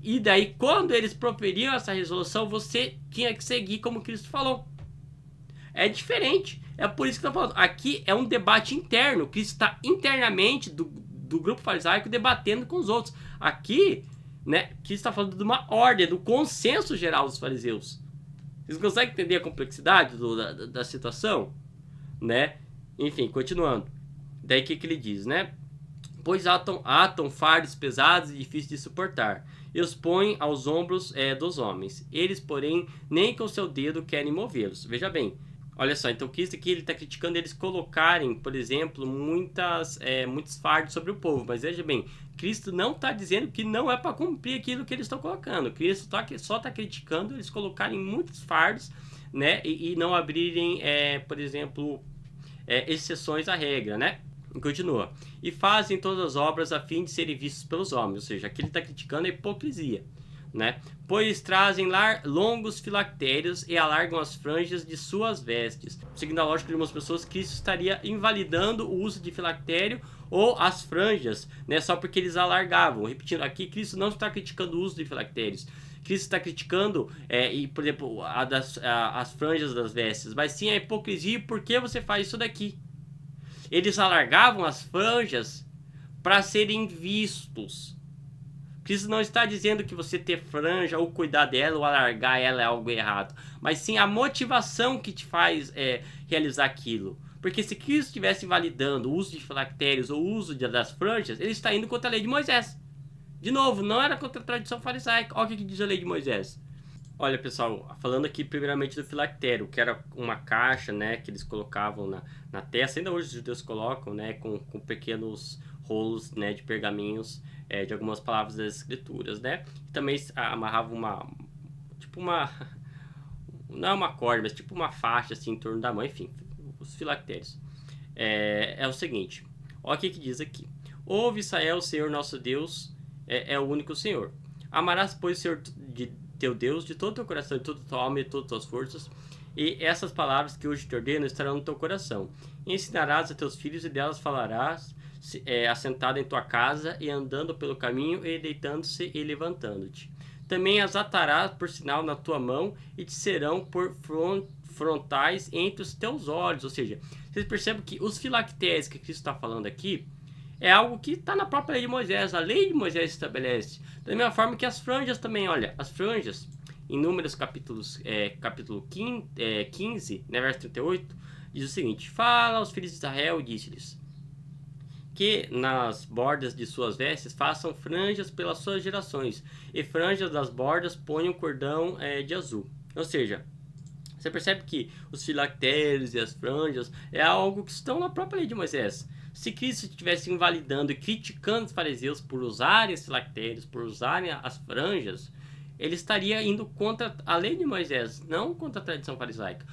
E daí, quando eles proferiam essa resolução, você tinha que seguir como Cristo falou. É diferente. É por isso que está falando. Aqui é um debate interno. Cristo está internamente do grupo farisaico debatendo com os outros. Aqui, né, Cristo está falando de uma ordem, do consenso geral dos fariseus. Vocês conseguem entender a complexidade da situação? Né? Enfim, continuando. Daí o que ele diz, né? Pois atam fardos pesados e difíceis de suportar, e os põem aos ombros dos homens. Eles, porém, nem com seu dedo querem movê-los. Veja bem, olha só, então Cristo aqui ele está criticando eles colocarem, por exemplo, muitos fardos sobre o povo. Mas veja bem, Cristo não está dizendo que não é para cumprir aquilo que eles estão colocando. Cristo só está criticando eles colocarem muitos fardos, né, e não abrirem, por exemplo, exceções à regra, né? E continua. E fazem todas as obras a fim de serem vistos pelos homens. Ou seja, aqui ele está criticando a hipocrisia, né? Pois trazem longos filactérios e alargam as franjas de suas vestes. Seguindo a lógica de algumas pessoas, Cristo estaria invalidando o uso de filactério ou as franjas, né? Só porque eles alargavam. Repetindo, aqui Cristo não está criticando o uso de filactérios. Cristo está criticando, por exemplo, as franjas das vestes, mas sim a hipocrisia. Por que você faz isso daqui? Eles alargavam as franjas para serem vistos. Cristo não está dizendo que você ter franja ou cuidar dela ou alargar ela é algo errado, mas sim a motivação que te faz realizar aquilo. Porque se Cristo estivesse invalidando o uso de filactérios ou o uso das franjas, ele está indo contra a lei de Moisés. De novo, não era contra a tradição farisaica. Olha o que diz a lei de Moisés. Olha, pessoal, falando aqui primeiramente do filactério, que era uma caixa, né, que eles colocavam na testa, ainda hoje os judeus colocam, né, com pequenos rolos, né, de pergaminhos, de algumas palavras das escrituras, né, e também amarravam não é uma corda, mas tipo uma faixa assim em torno da mão, enfim, os filactérios. É o seguinte, olha o que diz aqui. Ouve, Israel, o Senhor nosso Deus é o único Senhor. Amarás, pois, o Senhor teu Deus de todo o teu coração, de toda a tua alma e de todas as tuas forças, e essas palavras que hoje te ordeno estarão no teu coração. E ensinarás a teus filhos e delas falarás, assentado em tua casa e andando pelo caminho e deitando-se e levantando-te. Também as atarás por sinal na tua mão e te serão por frontais entre os teus olhos. Ou seja, vocês percebem que os filactérios que Cristo está falando aqui é algo que está na própria lei de Moisés. A lei de Moisés estabelece. Da mesma forma que as franjas também. Olha, as franjas, em Números capítulo 15, né, verso 38, diz o seguinte. Fala aos filhos de Israel e disse-lhes que nas bordas de suas vestes façam franjas pelas suas gerações. E franjas das bordas ponham cordão de azul. Ou seja, você percebe que os filactérios e as franjas é algo que estão na própria lei de Moisés. Se Cristo estivesse invalidando e criticando os fariseus por usarem os filactérios, por usarem as franjas, ele estaria indo contra a lei de Moisés, não contra a tradição farisaica.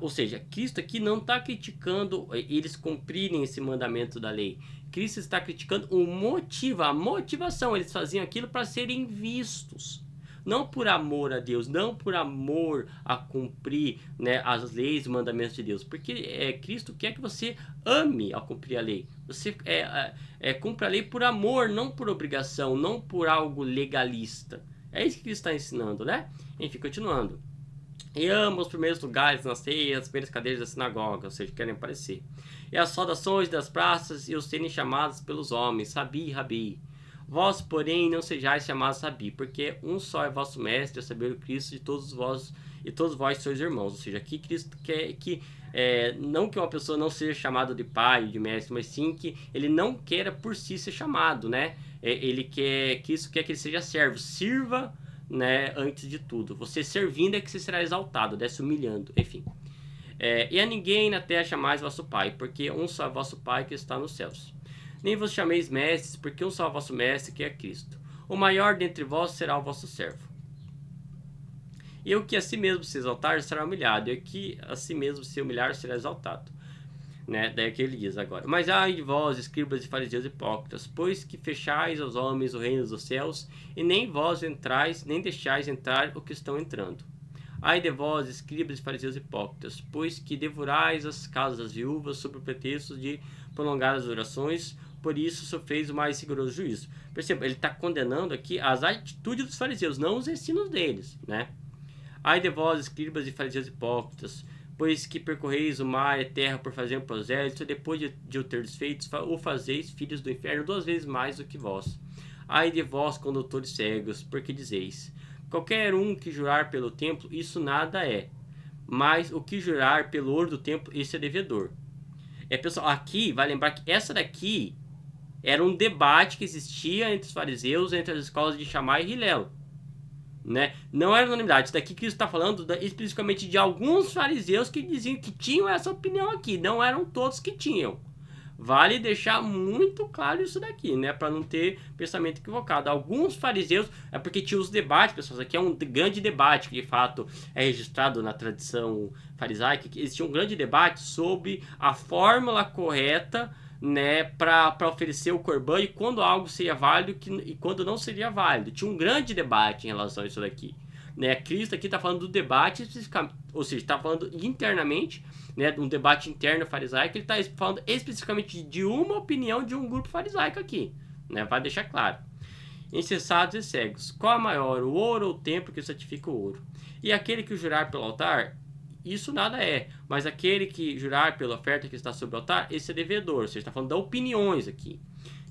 Ou seja, Cristo aqui não está criticando eles cumprirem esse mandamento da lei. Cristo está criticando o motivo, a motivação. Eles faziam aquilo para serem vistos. não por amor a Deus, não por amor a cumprir, né, as leis e mandamentos de Deus, porque Cristo quer que você ame ao cumprir a lei. Você cumpre a lei por amor, não por obrigação, não por algo legalista. É isso que Cristo está ensinando, né? Enfim, continuando. E ama os primeiros lugares nas ceias, as primeiras cadeiras da sinagoga, ou seja, querem aparecer. E as saudações das praças e os serem chamados pelos homens, Sabi, Rabi. Vós, porém, não sejais chamados Sabi, porque um só é vosso mestre, a saber, o Cristo de todos vós, e todos vós sois irmãos. Ou seja, aqui Cristo quer que, não que uma pessoa não seja chamada de pai, de mestre, mas sim que ele não queira por si ser chamado, né? Cristo quer que ele seja servo, sirva, né, antes de tudo. Você servindo é que você será exaltado, né, se humilhando, enfim. E a ninguém na terra chamais vosso pai, porque um só é vosso pai que está nos céus. Nem vos chameis mestres, porque um só é vosso mestre, que é Cristo. O maior dentre vós será o vosso servo. E o que a si mesmo se exaltar será humilhado, e o que a si mesmo se humilhar será exaltado. Né? Daí que ele diz agora: mas ai de vós, escribas e fariseus hipócritas, pois que fechais aos homens o reino dos céus, e nem vós entrais, nem deixais entrar o que estão entrando. Ai de vós, escribas e fariseus hipócritas, pois que devorais as casas das viúvas sob o pretexto de prolongar as orações, por isso sofreis o mais rigoroso juízo. Perceba, ele está condenando aqui as atitudes dos fariseus, não os ensinos deles, né? Ai de vós, escribas e fariseus hipócritas, pois que percorreis o mar e a terra por fazer um prosélito, e depois de o terdes feito, o fazeis filhos do inferno 2 vezes mais do que vós. Ai de vós, condutores cegos, porque dizeis: qualquer um que jurar pelo templo, isso nada é, mas o que jurar pelo ouro do templo, isso é devedor. Pessoal, aqui, vai lembrar que essa daqui era um debate que existia entre os fariseus, entre as escolas de Shammai e Hillel, né? Não era unanimidade. Isso daqui que Cristo está falando especificamente de alguns fariseus que diziam que tinham essa opinião aqui. Não eram todos que tinham. Vale deixar muito claro isso daqui, né? Para não ter pensamento equivocado. Alguns fariseus, porque tinha os debates, pessoal. Isso aqui é um grande debate que de fato é registrado na tradição farisaica. Existia um grande debate sobre a fórmula correta, né, para oferecer o corban, e quando algo seria válido e quando não seria válido. Tinha um grande debate em relação a isso daqui, né? Cristo aqui está falando do debate especificamente, ou seja, está falando internamente, né, um debate interno farisaico. Ele está falando especificamente de uma opinião de um grupo farisaico aqui, né? Vai deixar claro. Insensatos e cegos, qual é maior, o ouro ou o templo que santifica o ouro? E aquele que jurar pelo altar, isso nada é, mas aquele que jurar pela oferta que está sobre o altar, esse é devedor. Você está falando de opiniões aqui.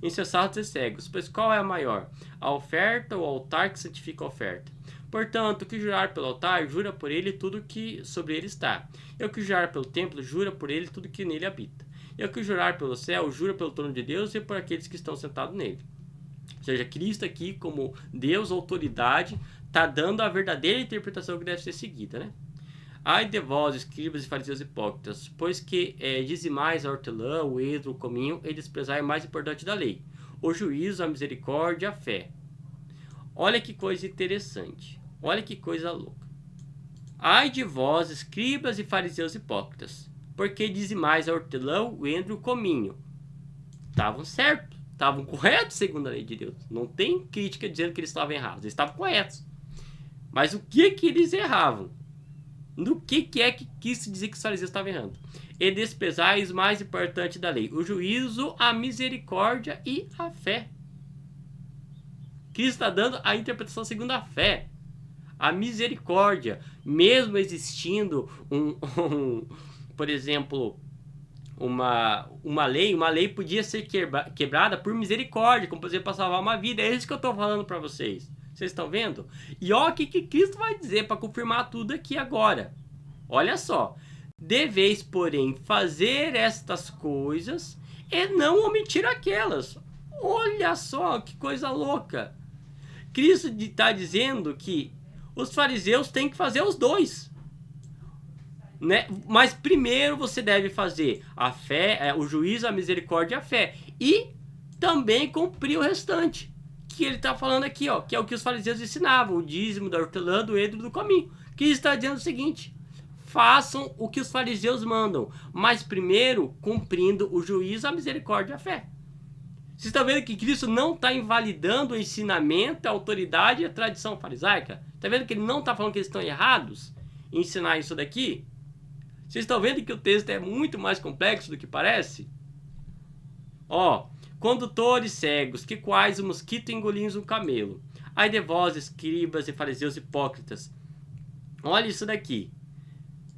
Insensatos e cegos, pois qual é a maior? A oferta ou o altar que santifica a oferta? Portanto, o que jurar pelo altar, jura por ele tudo que sobre ele está. E o que jurar pelo templo, jura por ele tudo que nele habita. E o que jurar pelo céu, jura pelo trono de Deus e por aqueles que estão sentados nele. Ou seja, Cristo aqui, como Deus, autoridade, está dando a verdadeira interpretação que deve ser seguida, né? Ai de vós, escribas e fariseus hipócritas, pois que dizimais a hortelã, o edro, o cominho, e desprezai o mais importante da lei, o juízo, a misericórdia e a fé. Olha que coisa interessante, olha que coisa louca. Ai de vós, escribas e fariseus hipócritas, porque dizimais a hortelã, o edro, o cominho. Estavam certos, estavam corretos segundo a lei de Deus. Não tem crítica dizendo que eles estavam errados, eles estavam corretos. Mas o que eles erravam? No que é que quis dizer que os fariseus estavam errando? E desprezais o mais importante da lei, o juízo, a misericórdia e a fé. Cristo está dando a interpretação segundo a fé. A misericórdia, mesmo existindo por exemplo, uma lei podia ser quebrada por misericórdia, como por exemplo, para salvar uma vida. É isso que eu estou falando para vocês. Vocês estão vendo? E olha o que Cristo vai dizer para confirmar tudo aqui agora. Olha só. Deveis, porém, fazer estas coisas e não omitir aquelas. Olha só que coisa louca. Cristo está dizendo que os fariseus têm que fazer os dois, né? Mas primeiro você deve fazer a fé, o juízo, a misericórdia e a fé. E também cumprir o restante. Que ele está falando aqui, ó, que é o que os fariseus ensinavam, o dízimo da hortelã, do edro, do cominho. Que ele está dizendo o seguinte: façam o que os fariseus mandam, mas primeiro cumprindo o juízo, a misericórdia e a fé. Vocês estão vendo que Cristo não está invalidando o ensinamento, a autoridade e a tradição farisaica? Está vendo que ele não está falando que eles estão errados em ensinar isso daqui? Vocês estão vendo que o texto é muito mais complexo do que parece? Ó, condutores cegos, que quais o mosquito engolindo um camelo. Ai de vós, escribas e fariseus hipócritas. Olha isso daqui.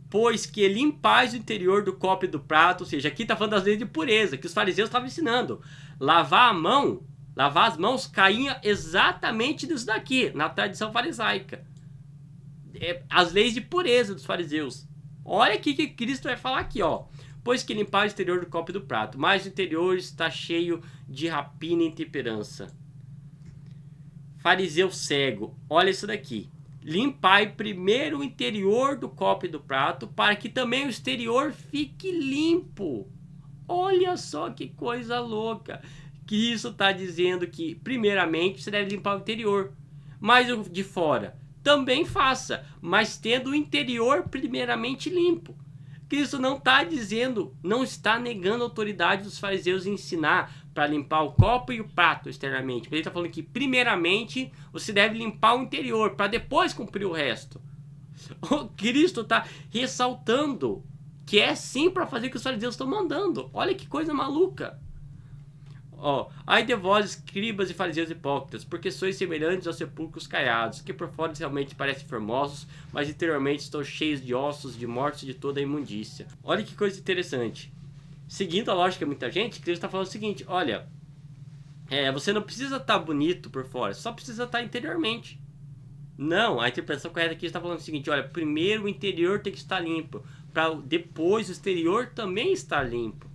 Pois que limpais o interior do copo e do prato, ou seja, aqui está falando das leis de pureza, que os fariseus estavam ensinando. Lavar as mãos caía exatamente nisso daqui, na tradição farisaica. As leis de pureza dos fariseus. Olha aqui que Cristo vai falar aqui, ó. Pois que limpar o exterior do copo e do prato, mas o interior está cheio de rapina e intemperança. Fariseu cego, olha isso daqui. Limpai primeiro o interior do copo e do prato, para que também o exterior fique limpo. Olha só que coisa louca. Cristo está dizendo que, primeiramente, você deve limpar o interior. Mas o de fora também faça, mas tendo o interior primeiramente limpo. Cristo não está dizendo, não está negando a autoridade dos fariseus em ensinar para limpar o copo e o prato externamente. Ele está falando que, primeiramente, você deve limpar o interior para depois cumprir o resto. O Cristo está ressaltando que é sim para fazer o que os fariseus estão mandando. Olha que coisa maluca. Ó, ai de vós, escribas e fariseus hipócritas, porque sois semelhantes aos sepulcros caiados, que por fora realmente parecem formosos, mas interiormente estão cheios de ossos, de mortos e de toda a imundícia. Olha que coisa interessante. Seguindo a lógica de muita gente, Cristo está falando o seguinte, olha, você não precisa estar bonito por fora, só precisa estar interiormente. Não, a interpretação correta aqui está falando o seguinte, olha, primeiro o interior tem que estar limpo, para depois o exterior também estar limpo.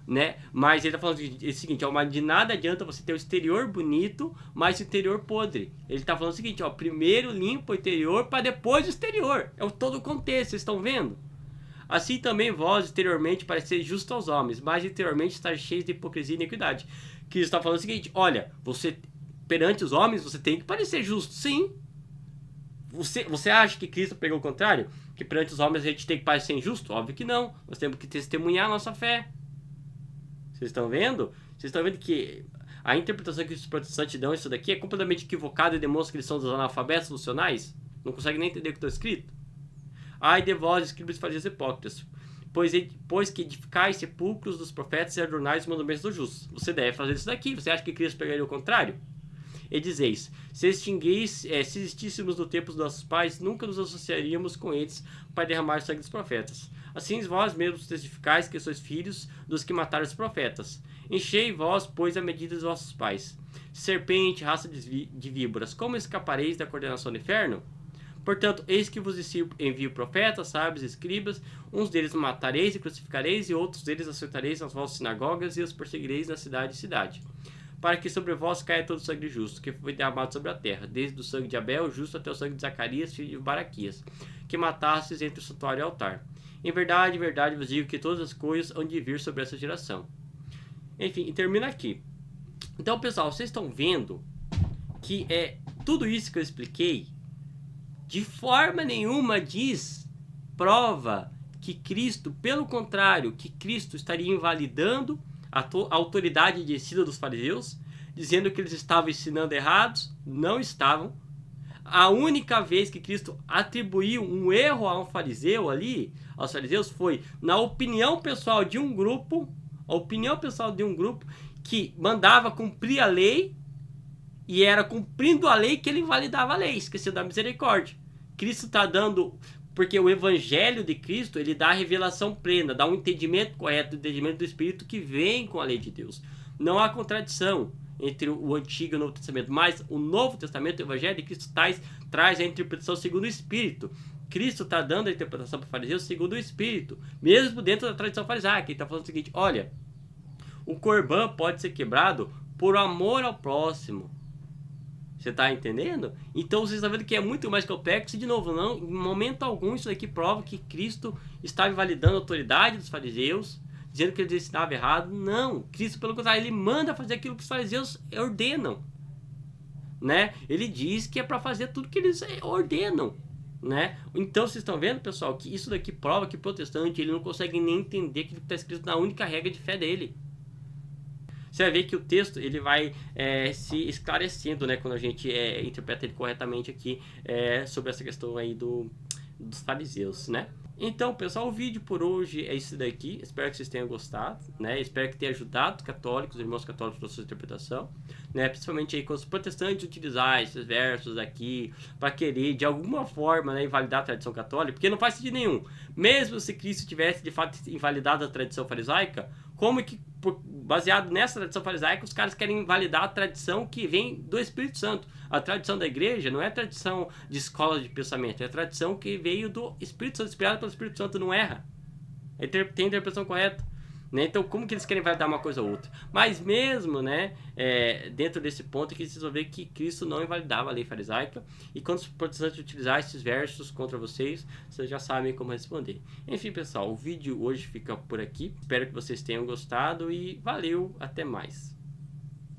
Né? Mas ele está falando o seguinte, ó, mas de nada adianta você ter o exterior bonito, mas o interior podre. Ele está falando o seguinte, ó, primeiro limpa o interior para depois o exterior. É todo o contexto, vocês estão vendo? Assim também vós exteriormente pareceis justos aos homens, mas interiormente estáis cheios de hipocrisia e iniquidade. Que está falando o seguinte, olha, você perante os homens você tem que parecer justo, sim. Você acha que Cristo pegou o contrário? Que perante os homens a gente tem que parecer injusto? Óbvio que não. Nós temos que testemunhar a nossa fé. Vocês estão vendo? Vocês estão vendo que a interpretação que os protestantes dão isso daqui é completamente equivocada e demonstra que eles são dos analfabetos funcionais? Não conseguem nem entender o que está escrito? Ai de vós, escribas e fariseus hipócritas, pois que edificais sepulcros dos profetas e adornais os mandamentos dos justos. Você deve fazer isso daqui. Você acha que Cristo pegaria o contrário? E dizeis, se existíssemos no tempo dos nossos pais, nunca nos associaríamos com eles para derramar o sangue dos profetas. Assim vós mesmos testificais que sois filhos dos que mataram os profetas. Enchei vós, pois, a medida dos vossos pais. Serpente, raça de víboras, como escapareis da condenação do inferno? Portanto, eis que vos envio profetas, sábios, escribas, uns deles matareis e crucificareis, e outros deles açoitareis nas vossas sinagogas e os perseguireis na cidade e cidade. Para que sobre vós caia todo o sangue justo, que foi derramado sobre a terra, desde o sangue de Abel, justo, até o sangue de Zacarias, filho de Baraquias, que matastes entre o santuário e o altar. Em verdade, vos digo que todas as coisas hão de vir sobre essa geração. Enfim, e termina aqui. Então, pessoal, vocês estão vendo que tudo isso que eu expliquei, de forma nenhuma prova que Cristo, pelo contrário, que Cristo estaria invalidando a autoridade de ensino dos fariseus, dizendo que eles estavam ensinando errados. Não estavam. A única vez que Cristo atribuiu um erro a um fariseu ali, aos fariseus, foi na opinião pessoal de um grupo, que mandava cumprir a lei, e era cumprindo a lei que ele invalidava a lei, esqueceu da misericórdia. Cristo está dando, porque o evangelho de Cristo, ele dá a revelação plena, dá um entendimento correto, o entendimento do Espírito que vem com a lei de Deus. Não há contradição entre o Antigo e o Novo Testamento, mas o Novo Testamento, o Evangelho de Cristo, traz a interpretação segundo o Espírito. Cristo está dando a interpretação para o fariseu segundo o Espírito, mesmo dentro da tradição farisaica. Ele está falando o seguinte, olha, o corbã pode ser quebrado por amor ao próximo. Você está entendendo? Então vocês estão vendo que é muito mais complexo. E de novo, não, em momento algum isso aqui prova que Cristo estava invalidando a autoridade dos fariseus, dizendo que eles ensinavam errado. Não, Cristo, pelo contrário, ele manda fazer aquilo que os fariseus ordenam, né? Ele diz que é para fazer tudo que eles ordenam, né? Então vocês estão vendo, pessoal, que isso daqui prova que o protestante ele não consegue nem entender aquilo que está escrito na única regra de fé dele. você vai ver que o texto ele vai se esclarecendo, né, quando a gente interpreta ele corretamente aqui sobre essa questão aí dos fariseus, né? Então, pessoal, o vídeo por hoje é isso daqui. Espero que vocês tenham gostado, né? Espero que tenha ajudado os católicos, os irmãos católicos na sua interpretação, né? Principalmente aí com os protestantes utilizar esses versos aqui para querer, de alguma forma, né, invalidar a tradição católica, porque não faz sentido nenhum. Mesmo se Cristo tivesse, de fato, invalidado a tradição farisaica, como que, baseado nessa tradição farisaica, os caras querem invalidar a tradição que vem do Espírito Santo? A tradição da igreja não é tradição de escola de pensamento, é a tradição que veio do Espírito Santo, inspirada pelo Espírito Santo, não erra. Tem a interpretação correta. Né? Então, como que eles querem validar uma coisa ou outra? Mas mesmo, né, dentro desse ponto, que vocês vão ver que Cristo não invalidava a lei farisaica, e quando os protestantes utilizarem esses versos contra vocês, vocês já sabem como responder. Enfim, pessoal, o vídeo hoje fica por aqui. Espero que vocês tenham gostado e valeu, até mais.